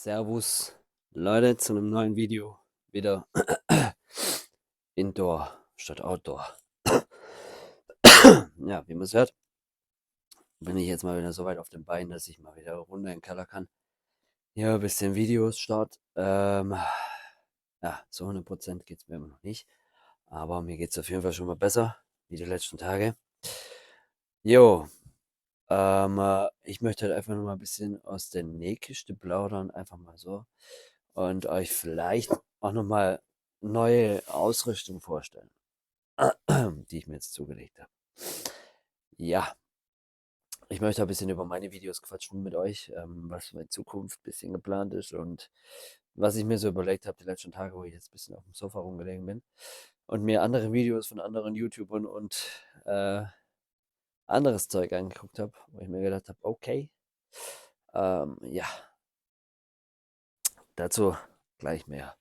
Servus, Leute, zu einem neuen Video. Wieder Indoor statt Outdoor. Ja, wie man es hört, bin ich jetzt mal wieder so weit auf den Beinen, dass ich mal wieder runter in den Keller kann. Hier ein bisschen Videos start. Ja, so 100% geht es mir immer noch nicht. Aber mir geht es auf jeden Fall schon mal besser, wie die letzten Tage. Jo, ich möchte halt einfach nur mal ein bisschen aus der Nähkiste plaudern, einfach mal so. Und euch vielleicht auch nochmal neue Ausrüstung vorstellen, die ich mir jetzt zugelegt habe. Ja, ich möchte ein bisschen über meine Videos quatschen mit euch, was für in Zukunft ein bisschen geplant ist und was ich mir so überlegt habe die letzten Tage, wo ich jetzt ein bisschen auf dem Sofa rumgelegen bin und mir andere Videos von anderen YouTubern und anderes Zeug angeguckt habe, wo ich mir gedacht habe, okay, ja, dazu gleich mehr.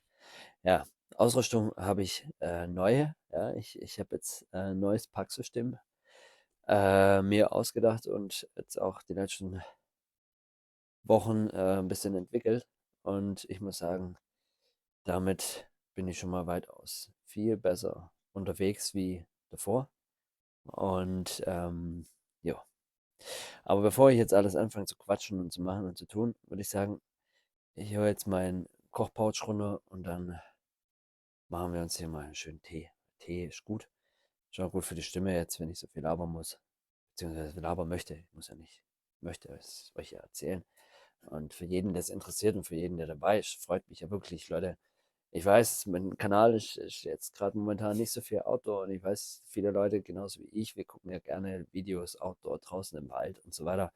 Ja, Ausrüstung habe ich neue. Ja, ich habe jetzt ein neues Packsystem mir ausgedacht und jetzt auch die letzten Wochen ein bisschen entwickelt. Und ich muss sagen, damit bin ich schon mal weitaus viel besser unterwegs wie davor. Und ja, aber bevor ich jetzt alles anfange zu quatschen und zu machen und zu tun, würde ich sagen, ich höre jetzt meinen Kochpouch runter und dann machen wir uns hier mal einen schönen Tee. Tee ist gut. Ist auch gut für die Stimme jetzt, wenn ich so viel labern muss. Beziehungsweise labern möchte. Ich muss ja nicht. Möchte es euch ja erzählen. Und für jeden, der es interessiert und für jeden, der dabei ist, freut mich ja wirklich, Leute. Ich weiß, mein Kanal ist jetzt gerade momentan nicht so viel Outdoor und ich weiß, viele Leute, genauso wie ich, wir gucken ja gerne Videos Outdoor draußen im Wald und so weiter.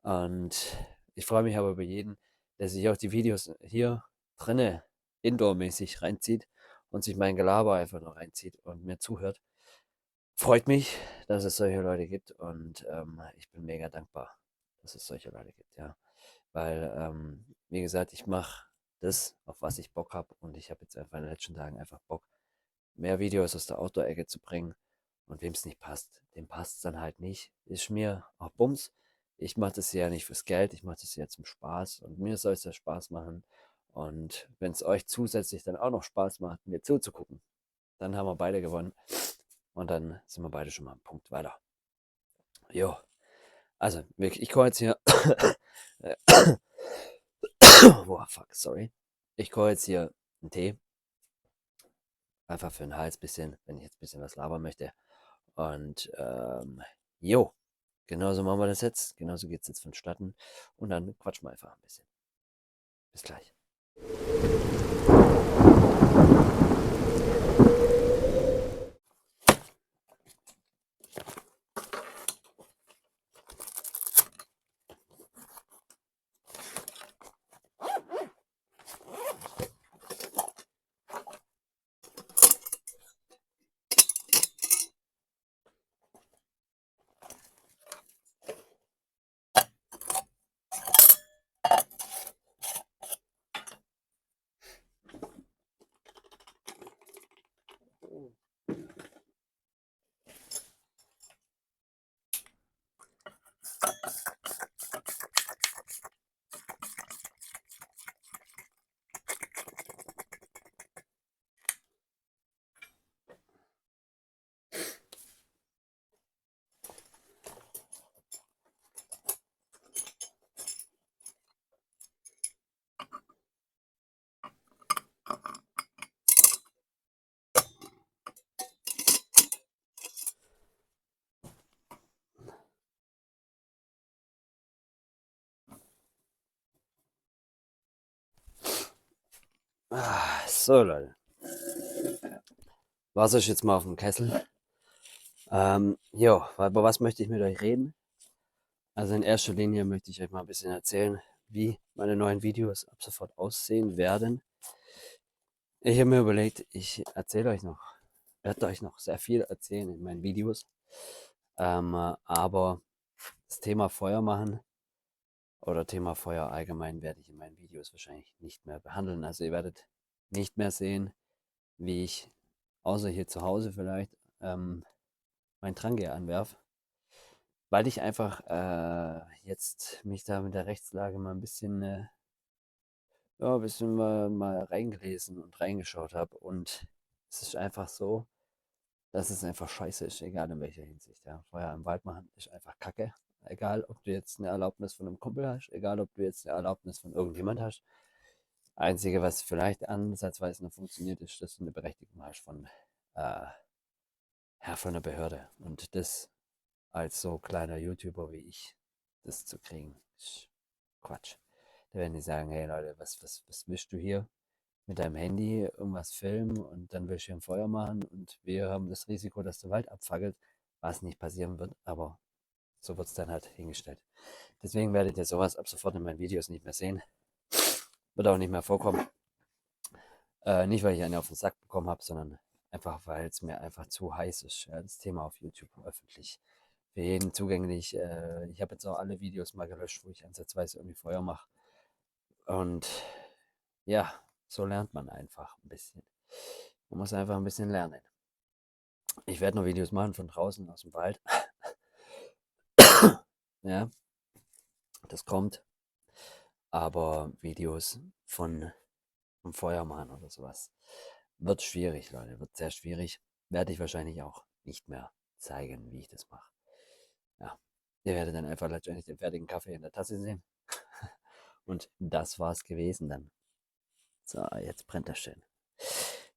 Und ich freue mich aber über jeden, der sich auch die Videos hier drinne indoormäßig reinzieht und sich mein Gelaber einfach noch reinzieht und mir zuhört. Freut mich, dass es solche Leute gibt und ich bin mega dankbar, dass es solche Leute gibt, ja. Weil, wie gesagt, ich mache das, auf was ich Bock habe und ich habe jetzt einfach in den letzten Tagen einfach Bock, mehr Videos aus der Outdoor-Ecke zu bringen und wem es nicht passt, dem passt es dann halt nicht. Ist mir auch Bums. Ich mache das ja nicht fürs Geld, ich mache das ja zum Spaß und mir soll es ja Spaß machen. Und wenn es euch zusätzlich dann auch noch Spaß macht, mir zuzugucken, dann haben wir beide gewonnen. Und dann sind wir beide schon mal einen Punkt weiter. Jo, also ich koche jetzt hier. Boah, fuck, sorry. Ich koche jetzt hier einen Tee. Einfach für den Hals bisschen, wenn ich jetzt ein bisschen was labern möchte. Und jo, genauso machen wir das jetzt. Genauso geht es jetzt vonstatten. Und dann quatschen wir einfach ein bisschen. Bis gleich. So, Leute. Wasser ist jetzt mal auf dem Kessel. Jo, über was möchte ich mit euch reden? Also in erster Linie möchte ich euch mal ein bisschen erzählen, wie meine neuen Videos ab sofort aussehen werden. Ich habe mir überlegt, ich erzähle euch noch, werde euch noch sehr viel erzählen in meinen Videos. Aber das Thema Feuer machen oder Thema Feuer allgemein werde ich in meinen Videos wahrscheinlich nicht mehr behandeln. Also ihr werdet nicht mehr sehen, wie ich, außer hier zu Hause vielleicht, mein Trangia anwerf, weil ich einfach jetzt mich da mit der Rechtslage mal ein bisschen ja, ein bisschen mal reingelesen und reingeschaut habe. Und es ist einfach so, dass es einfach scheiße ist, egal in welcher Hinsicht. Ja. Feuer im Wald machen ist einfach Kacke. Egal, ob du jetzt eine Erlaubnis von einem Kumpel hast, egal, ob du jetzt eine Erlaubnis von irgendjemand hast. Einzige, was vielleicht ansatzweise noch funktioniert, ist, dass du eine Berechtigung hast äh, ja, von der Behörde. Und das als so kleiner YouTuber wie ich, das zu kriegen, ist Quatsch. Da werden die sagen, hey Leute, was willst du hier mit deinem Handy irgendwas filmen und dann willst du hier ein Feuer machen und wir haben das Risiko, dass der Wald abfackelt, was nicht passieren wird, aber so wird es dann halt hingestellt. Deswegen werdet ihr sowas ab sofort in meinen Videos nicht mehr sehen. Wird auch nicht mehr vorkommen. Nicht, weil ich einen auf den Sack bekommen habe, sondern einfach, weil es mir einfach zu heiß ist. Ja, das Thema auf YouTube öffentlich für jeden zugänglich. Ich habe jetzt auch alle Videos mal gelöscht, wo ich ansatzweise irgendwie Feuer mache. Und ja, so lernt man einfach ein bisschen. Man muss einfach ein bisschen lernen. Ich werde noch Videos machen von draußen aus dem Wald. Ja, das kommt. Aber Videos vom Feuer machen oder sowas wird schwierig, Leute. Wird sehr schwierig. Werde ich wahrscheinlich auch nicht mehr zeigen, wie ich das mache. Ja, ihr werdet dann einfach letztendlich den fertigen Kaffee in der Tasse sehen. Und das war's gewesen dann. So, jetzt brennt das schön.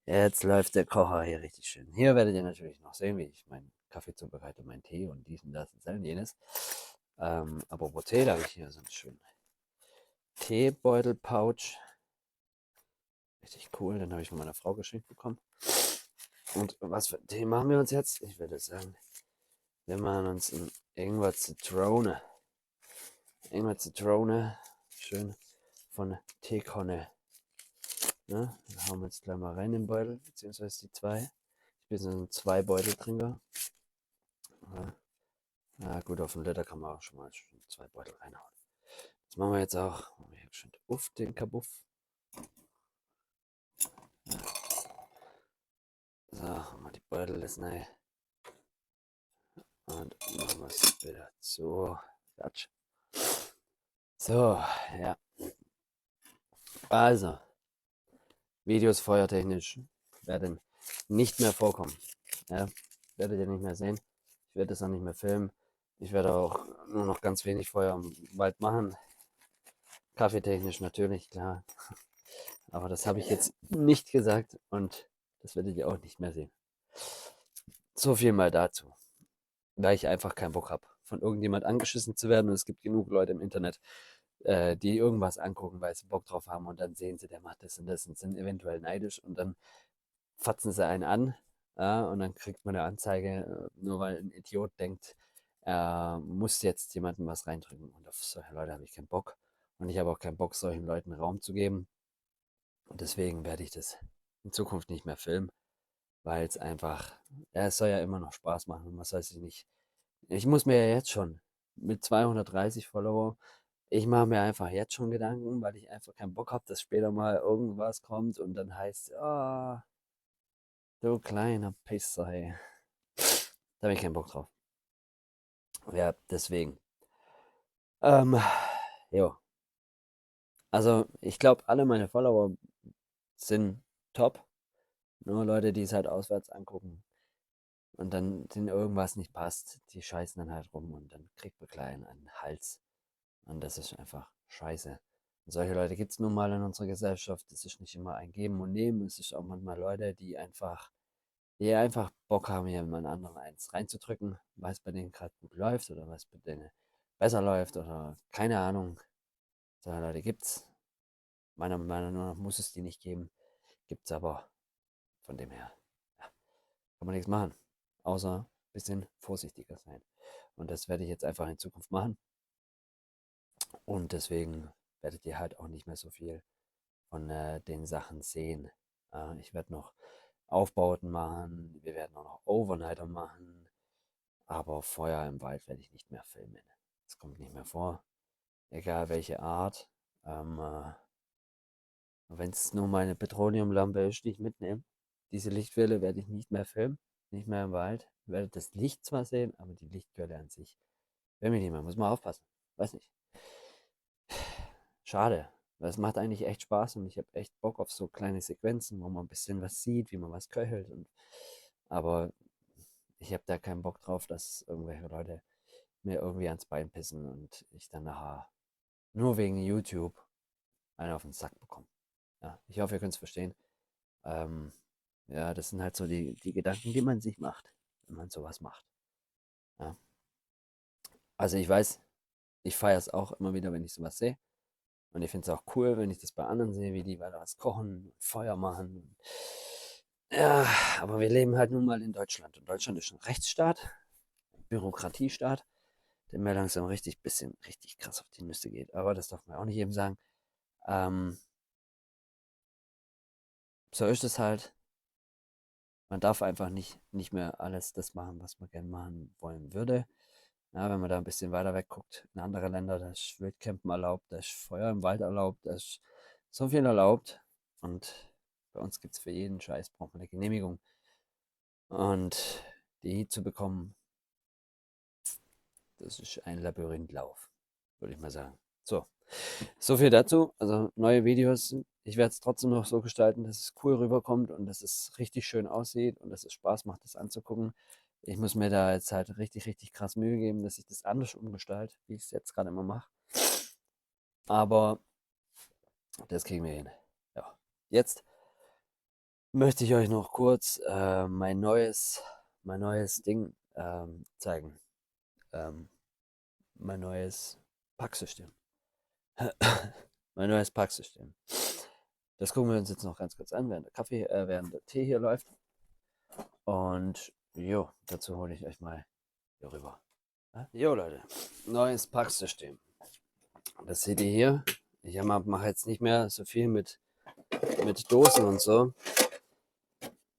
Jetzt läuft der Kocher hier richtig schön. Hier werdet ihr natürlich noch sehen, wie ich meinen Kaffee zubereite, meinen Tee und dies und das und jenes. Apropos Tee, da habe ich hier so einen schönen Teebeutel-Pouch. Richtig cool, den habe ich von meiner Frau geschenkt bekommen. Und was für Tee machen wir uns jetzt? Ich würde sagen, wir machen uns ein Ingwer Zitrone. Ingwer Zitrone, schön von Teekonne. Ne? Da hauen wir jetzt gleich mal rein in den Beutel, beziehungsweise die zwei. Ich bin so ein Zwei-Beutel-Trinker. Ja. Ja, gut, auf den Liter kann man auch schon mal zwei Beutel reinhauen. Das machen wir jetzt auch. Machen wir hier schön Uff, den Kabuff. So, haben wir die Beutel das rein. Und machen wir es wieder zu. Quatsch. So, ja. Also, Videos feuertechnisch werden nicht mehr vorkommen. Ja, werdet ihr nicht mehr sehen. Ich werde das auch nicht mehr filmen. Ich werde auch nur noch ganz wenig Feuer im Wald machen. Kaffeetechnisch natürlich, klar. Aber das habe ich jetzt nicht gesagt und das werdet ihr auch nicht mehr sehen. So viel mal dazu. Weil ich einfach keinen Bock habe, von irgendjemand angeschissen zu werden. Und es gibt genug Leute im Internet, die irgendwas angucken, weil sie Bock drauf haben und dann sehen sie, der macht das und das und sind eventuell neidisch und dann fatzen sie einen an, ja, und dann kriegt man eine Anzeige, nur weil ein Idiot denkt, er muss jetzt jemandem was reindrücken. Und auf solche Leute habe ich keinen Bock. Und ich habe auch keinen Bock, solchen Leuten Raum zu geben. Und deswegen werde ich das in Zukunft nicht mehr filmen, weil es einfach, ja, es soll ja immer noch Spaß machen. Man soll sich nicht, ich muss mir ja jetzt schon mit 230 Follower, ich mache mir einfach jetzt schon Gedanken, weil ich einfach keinen Bock habe, dass später mal irgendwas kommt und dann heißt, ah, du kleiner Pisser, ey. Da habe ich keinen Bock drauf. Ja, deswegen. Ähm, jo. Also, ich glaube, alle meine Follower sind top. Nur Leute, die es halt auswärts angucken und dann denen irgendwas nicht passt, die scheißen dann halt rum und dann kriegt man gleich einen an den Hals. Und das ist einfach scheiße. Und solche Leute gibt es nun mal in unserer Gesellschaft. Das ist nicht immer ein Geben und Nehmen. Es ist auch manchmal Leute, die einfach Bock haben, jemand anderen eins reinzudrücken, weil es bei denen gerade gut läuft oder was bei denen besser läuft oder keine Ahnung. Solche Leute gibt's. Meiner Meinung nach muss es die nicht geben. Gibt's aber von dem her. Ja, kann man nichts machen. Außer ein bisschen vorsichtiger sein. Und das werde ich jetzt einfach in Zukunft machen. Und deswegen werdet ihr halt auch nicht mehr so viel von den Sachen sehen. Ich werde noch Aufbauten machen. Wir werden auch noch Overnighter machen. Aber Feuer im Wald werde ich nicht mehr filmen. Das kommt nicht mehr vor. Egal welche Art. Wenn es nur meine Petroleumlampe ist, die ich mitnehme. Diese Lichtquelle werde ich nicht mehr filmen. Nicht mehr im Wald. Ich werde das Licht zwar sehen, aber die Lichtquelle an sich. Will mich nicht mehr. Muss man aufpassen. Weiß nicht. Schade. Weil es macht eigentlich echt Spaß und ich habe echt Bock auf so kleine Sequenzen, wo man ein bisschen was sieht, wie man was köchelt. Aber ich habe da keinen Bock drauf, dass irgendwelche Leute mir irgendwie ans Bein pissen und ich dann nachher nur wegen YouTube einen auf den Sack bekomme. Ja, ich hoffe, ihr könnt es verstehen. Ähm, ja, das sind halt so die Gedanken, die man sich macht, wenn man sowas macht. Ja. Also ich weiß, ich feiere es auch immer wieder, wenn ich sowas sehe. Und ich finde es auch cool, wenn ich das bei anderen sehe, wie die weiter was kochen, Feuer machen. Ja, aber wir leben halt nun mal in Deutschland. Und Deutschland ist ein Rechtsstaat, ein Bürokratiestaat, der mir langsam richtig krass auf die Nüsse geht. Aber das darf man auch nicht jedem sagen. Ähm, so ist es halt. Man darf einfach nicht mehr alles das machen, was man gerne machen wollen würde. Ja, wenn man da ein bisschen weiter weg guckt, in andere Länder, da ist Wildcampen erlaubt, da ist Feuer im Wald erlaubt, da ist so viel erlaubt. Und bei uns gibt es für jeden Scheiß, braucht man eine Genehmigung. Und die zu bekommen, das ist ein Labyrinthlauf, würde ich mal sagen. So viel dazu. Also neue Videos. Ich werde es trotzdem noch so gestalten, dass es cool rüberkommt und dass es richtig schön aussieht und dass es Spaß macht, das anzugucken. Ich muss mir da jetzt halt richtig krass Mühe geben, dass ich das anders umgestalte, wie ich es jetzt gerade immer mache. Aber das kriegen wir hin. Ja. Jetzt möchte ich euch noch kurz mein neues Ding zeigen. Ähm, mein neues Packsystem. Mein neues Packsystem. Das gucken wir uns jetzt noch ganz kurz an, während der Tee hier läuft. Und jo, dazu hole ich euch mal hier rüber. Jo Leute, neues Packsystem. Das seht ihr hier. Ich mache jetzt nicht mehr so viel mit Dosen und so,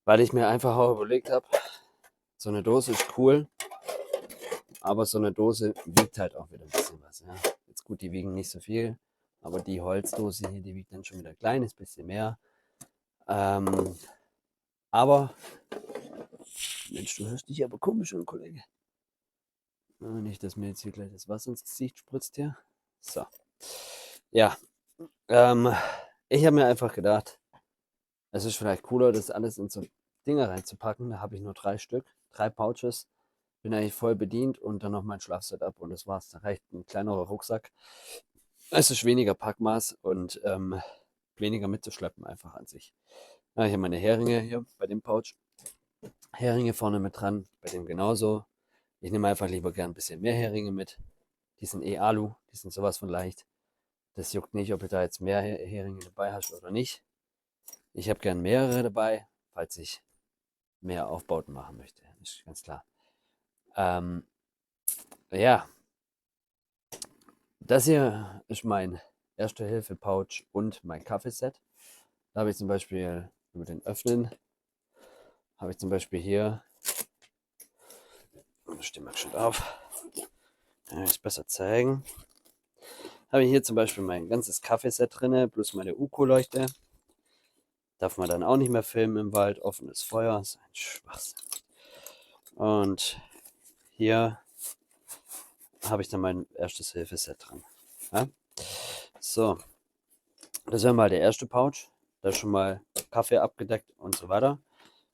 weil ich mir einfach auch überlegt habe, so eine Dose ist cool, aber so eine Dose wiegt halt auch wieder ein bisschen was. Ja. Jetzt gut, die wiegen nicht so viel, aber die Holzdose hier, die wiegt dann schon wieder ein kleines bisschen mehr. Aber, Mensch, du hörst dich aber komisch an, Kollege. Nicht, dass mir jetzt hier gleich das Wasser ins Gesicht spritzt hier. So. Ja, ähm, ich habe mir einfach gedacht, es ist vielleicht cooler, das alles in so Dinger reinzupacken. Da habe ich nur 3 Stück, 3 Pouches. Bin eigentlich voll bedient und dann noch mein Schlafsetup und das war's. Da reicht ein kleinerer Rucksack. Es ist weniger Packmaß und weniger mitzuschleppen einfach an sich. Ja, ich habe meine Heringe hier bei dem Pouch. Heringe vorne mit dran, bei dem genauso. Ich nehme einfach lieber gern ein bisschen mehr Heringe mit. Die sind eh Alu, die sind sowas von leicht. Das juckt nicht, ob du da jetzt mehr Heringe dabei hast oder nicht. Ich habe gern mehrere dabei, falls ich mehr Aufbauten machen möchte. Ist ganz klar. Ähm, ja, das hier ist mein Erste-Hilfe-Pouch und mein Kaffeeset. Da habe ich zum Beispiel über den Öffnen, habe ich zum Beispiel hier, stehen wir schon auf, kann ich es besser zeigen, habe ich hier zum Beispiel mein ganzes Kaffeeset drin, plus meine UKO-Leuchte. Darf man dann auch nicht mehr filmen im Wald, offenes Feuer, ist ein Schwachsinn. Und hier habe ich dann mein erstes Hilfeset dran. Ja? So, das wäre mal der erste Pouch. Da ist schon mal Kaffee abgedeckt und so weiter.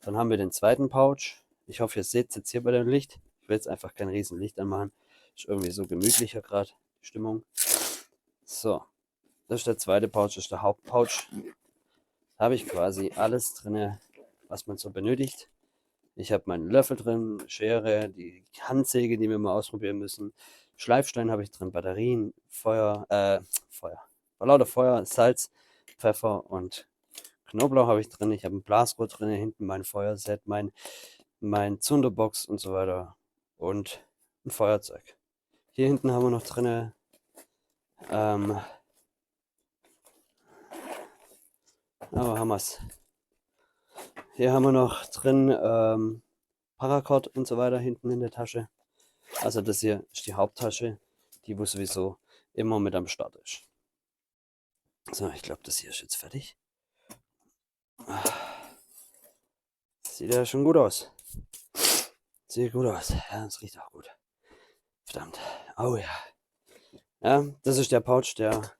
Dann haben wir den zweiten Pouch. Ich hoffe, ihr seht es jetzt hier bei dem Licht. Ich will jetzt einfach kein riesen Licht anmachen. Ist irgendwie so gemütlicher gerade, die Stimmung. So, das ist der zweite Pouch, das ist der Hauptpouch. Da habe ich quasi alles drin, was man so benötigt. Ich habe meinen Löffel drin, Schere, die Handsäge, die wir mal ausprobieren müssen. Schleifstein habe ich drin, Batterien, Feuer. Vor lauter Feuer, Salz, Pfeffer und Knoblauch habe ich drin. Ich habe ein Blasrohr drin, hinten mein Feuerset, mein Zunderbox und so weiter. Und ein Feuerzeug. Hier hinten haben wir noch drin, aber haben wir's. Hier haben wir noch drin Paracord und so weiter hinten in der Tasche. Also das hier ist die Haupttasche, die wo sowieso immer mit am Start ist. So, ich glaube, das hier ist jetzt fertig. Sieht ja schon gut aus. Sieht gut aus. Ja, es riecht auch gut. Verdammt. Oh ja. Ja, das ist der Pouch, der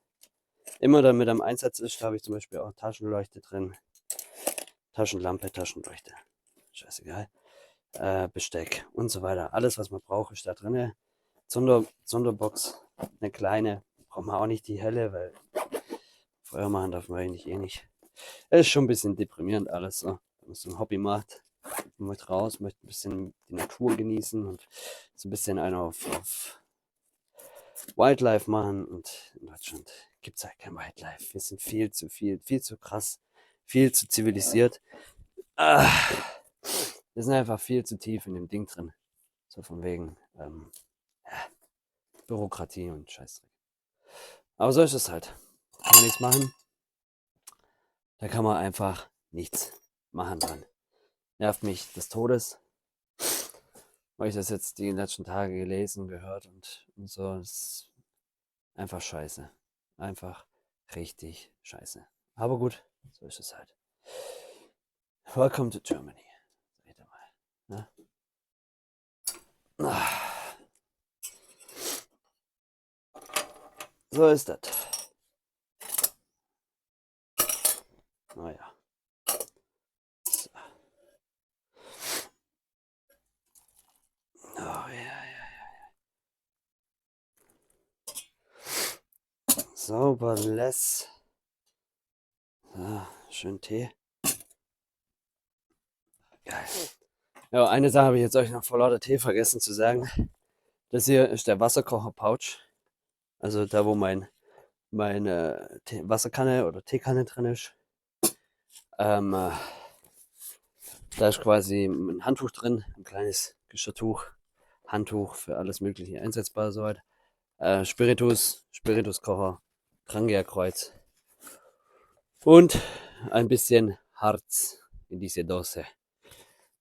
immer damit am Einsatz ist, habe ich zum Beispiel auch Taschenleuchte drin. Taschenlampe, Taschenleuchte. Scheißegal. Besteck und so weiter. Alles, was man braucht, ist da drin. Sonderbox, eine kleine. Braucht man auch nicht die helle, weil Feuer machen darf man eigentlich eh nicht. Es ist schon ein bisschen deprimierend alles so. Wenn man so ein Hobby macht, man möchte raus, möchte ein bisschen die Natur genießen und so ein bisschen einen auf Wildlife machen. Und in Deutschland gibt es halt kein Wildlife. Wir sind viel zu krass, viel zu zivilisiert. Ah, wir sind einfach viel zu tief in dem Ding drin. So von wegen Bürokratie und Scheißdreck. Aber so ist es halt. Kann man nichts machen. Da kann man einfach nichts machen dran. Nervt mich des Todes, weil ich das jetzt die letzten Tage gelesen, gehört und so. Das ist einfach scheiße. Einfach richtig scheiße. Aber gut, so ist es halt. Welcome to Germany. Sag ich mal. Ne? So ist das. Naja. So. Oh, ja. Sauberless. So, schön Tee. Geil. Ja, eine Sache habe ich jetzt euch noch vor lauter Tee vergessen zu sagen. Das hier ist der Wasserkocher-Pouch. Also da, wo meine Wasserkanne oder Teekanne drin ist. Ähm, äh, Da ist quasi ein Handtuch drin, ein kleines Geschirrtuch, Handtuch für alles Mögliche einsetzbar soweit. Spirituskocher, Trangia-Kreuz und ein bisschen Harz in diese Dose.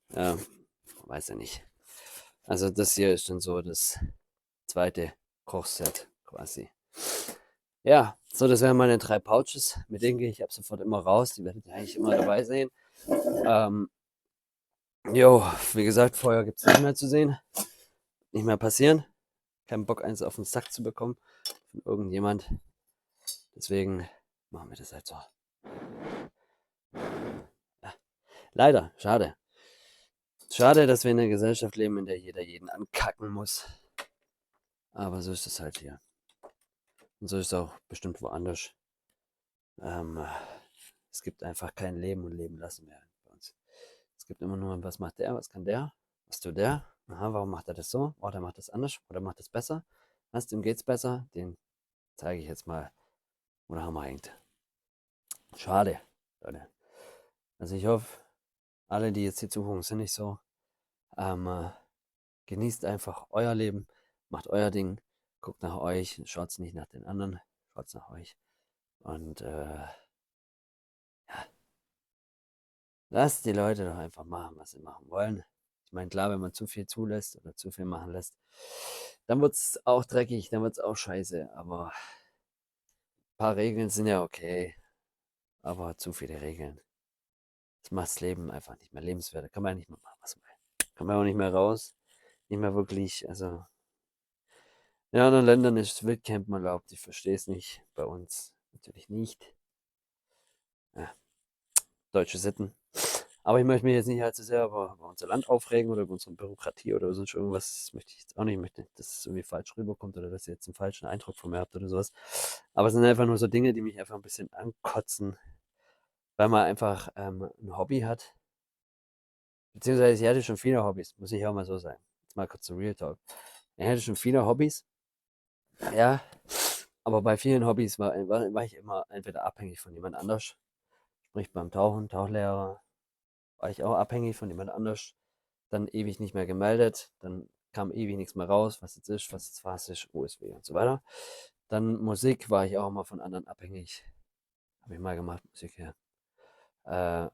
Weiß ja nicht. Also das hier ist dann so das zweite Kochset quasi. Ja, so, das wären meine 3 Pouches. Mit denen gehe ich ab sofort immer raus. Die werdet ihr eigentlich immer dabei sehen. Jo, wie gesagt, Feuer gibt es nicht mehr zu sehen. Nicht mehr passieren. Kein Bock, eins auf den Sack zu bekommen von irgendjemand. Deswegen machen wir das halt so. Ja. Leider, schade. Schade, dass wir in einer Gesellschaft leben, in der jeder jeden ankacken muss. Aber so ist es halt hier. Und so ist es auch bestimmt woanders. Ähm, Es gibt einfach kein Leben und Leben lassen mehr bei uns. Es gibt immer nur, was macht der, was kann der, was tut der? Aha, warum macht er das so? Oh, der macht das anders oder macht das besser. Was, dem geht's besser? Den zeige ich jetzt mal, wo der Hammer hängt. Schade, Leute. Also ich hoffe, alle, die jetzt hier zuhören, sind nicht so. Ähm, äh, Genießt einfach euer Leben, macht euer Ding, guckt nach euch, schaut nicht nach den anderen, schaut nach euch. Und ja, lasst die Leute doch einfach machen, was sie machen wollen. Ich meine, klar, wenn man zu viel zulässt oder zu viel machen lässt, dann wird es auch dreckig, dann wird es auch scheiße. Aber ein paar Regeln sind ja okay. Aber zu viele Regeln. Das macht das Leben einfach nicht mehr lebenswert. Da kann man ja nicht mehr machen, was man will. Kann man auch nicht mehr raus. Nicht mehr wirklich. Also, in anderen Ländern ist Wildcampen erlaubt. Ich verstehe es nicht. Bei uns natürlich nicht. Ja, deutsche Sitten. Aber ich möchte mich jetzt nicht allzu sehr über unser Land aufregen oder über unsere Bürokratie oder sonst irgendwas. Das möchte ich jetzt auch nicht. Ich möchte, dass es irgendwie falsch rüberkommt oder dass ihr jetzt einen falschen Eindruck von mir habt oder sowas. Aber es sind einfach nur so Dinge, die mich einfach ein bisschen ankotzen, weil man einfach ein Hobby hat. Beziehungsweise ich hatte schon viele Hobbys, muss ich auch mal so sagen. Jetzt mal kurz zum Real Talk. Ich hatte schon viele Hobbys, ja, aber bei vielen Hobbys war ich immer entweder abhängig von jemand anders. Sprich beim Tauchen, Tauchlehrer, war ich auch abhängig von jemand anders. Dann ewig nicht mehr gemeldet, dann kam ewig nichts mehr raus, was jetzt ist, was jetzt was ist, USW und so weiter. Dann Musik war ich auch immer von anderen abhängig. Habe ich mal gemacht, Musik, ja. Äh,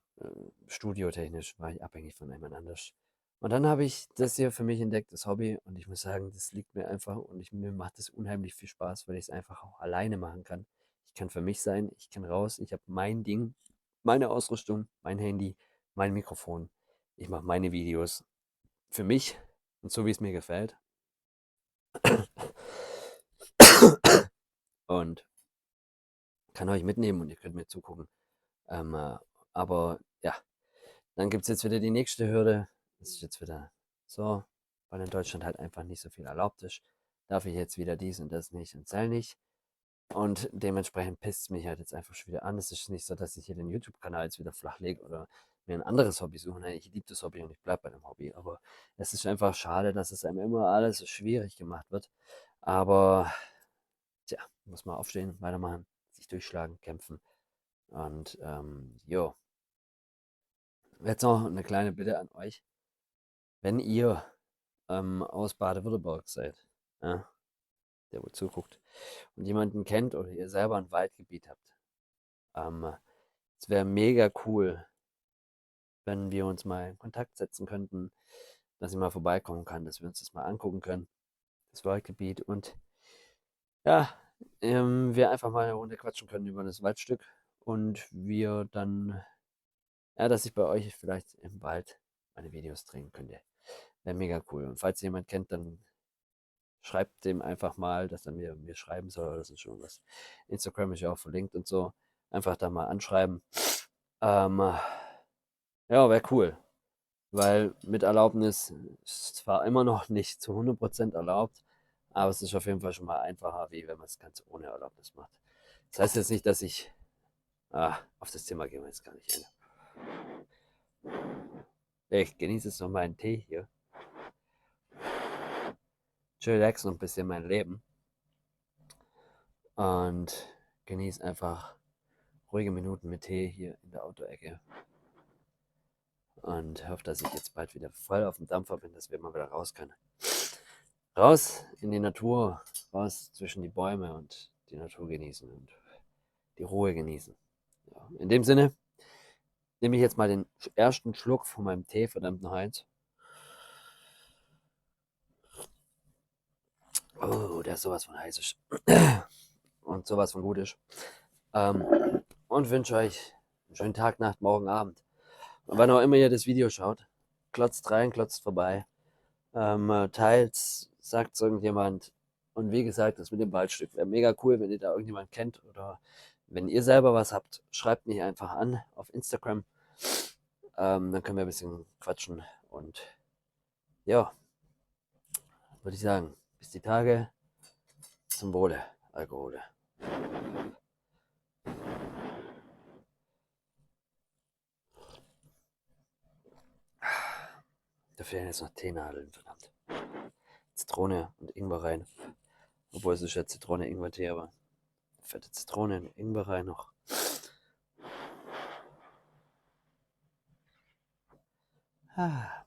Studiotechnisch war ich abhängig von jemand anders. Und dann habe ich das hier für mich entdeckt, das Hobby. Und ich muss sagen, das liegt mir einfach und mir macht das unheimlich viel Spaß, weil ich es einfach auch alleine machen kann. Ich kann für mich sein, ich kann raus, ich habe mein Ding, meine Ausrüstung, mein Handy, mein Mikrofon. Ich mache meine Videos für mich und so, wie es mir gefällt. Und kann euch mitnehmen und ihr könnt mir zugucken. Aber ja, dann gibt es jetzt wieder die nächste Hürde. Das ist jetzt wieder so, weil in Deutschland halt einfach nicht so viel erlaubt ist. Darf ich jetzt wieder dies und das nicht und das nicht. Und dementsprechend pisst es mich halt jetzt einfach schon wieder an. Es ist nicht so, dass ich hier den YouTube-Kanal jetzt wieder flach lege oder mir ein anderes Hobby suche. Nein, ich liebe das Hobby und ich bleibe bei dem Hobby. Aber es ist einfach schade, dass es einem immer alles so schwierig gemacht wird. Aber tja, muss man aufstehen, weitermachen, sich durchschlagen, kämpfen. Und jo, jetzt noch eine kleine Bitte an euch. Wenn ihr aus Baden-Württemberg seid, ja, der wohl zuguckt, und jemanden kennt oder ihr selber ein Waldgebiet habt, es wäre mega cool, wenn wir uns mal in Kontakt setzen könnten, dass ich mal vorbeikommen kann, dass wir uns das mal angucken können, das Waldgebiet. Und ja, wir einfach mal eine Runde quatschen können über das Waldstück und wir dann, ja, dass ich bei euch vielleicht im Wald meine Videos drehen könnte. Wäre mega cool. Und falls ihr jemand kennt, dann schreibt dem einfach mal, dass er mir schreiben soll oder so schon was. Instagram ist ja auch verlinkt und so. Einfach da mal anschreiben. Ähm, ja, wäre cool. Weil mit Erlaubnis ist zwar immer noch nicht zu 100% erlaubt, aber es ist auf jeden Fall schon mal einfacher, wie wenn man das Ganze ohne Erlaubnis macht. Das heißt jetzt nicht, dass ich. Auf das Thema gehen wir jetzt gar nicht ein. Ich genieße jetzt noch meinen Tee hier. Chillax noch ein bisschen mein Leben. Und genieße einfach ruhige Minuten mit Tee hier in der Autoecke. Und hoffe, dass ich jetzt bald wieder voll auf dem Dampfer bin, dass wir mal wieder raus können. Raus in die Natur, raus zwischen die Bäume und die Natur genießen und die Ruhe genießen. Ja, in dem Sinne nehme ich jetzt mal den ersten Schluck von meinem Tee, verdammten Heinz. Oh, der ist sowas von heiß ist. Und sowas von gut ist. Ähm, und wünsche euch einen schönen Tag, Nacht, Morgen, Abend. Und wann auch immer ihr das Video schaut, klotzt rein, klotzt vorbei. Teilt, sagt es irgendjemand. Und wie gesagt, das mit dem Waldstück wäre mega cool, wenn ihr da irgendjemand kennt oder wenn ihr selber was habt, schreibt mich einfach an auf Instagram. Dann können wir ein bisschen quatschen und ja, würde ich sagen, bis die Tage, zum Wohle, Alkohole. Da fehlen jetzt noch Teenadeln, verdammt. Zitrone und Ingwer rein. Obwohl es ist ja Zitrone-Ingwer-Tee, aber fette Zitrone und Ingwer rein noch. Ah.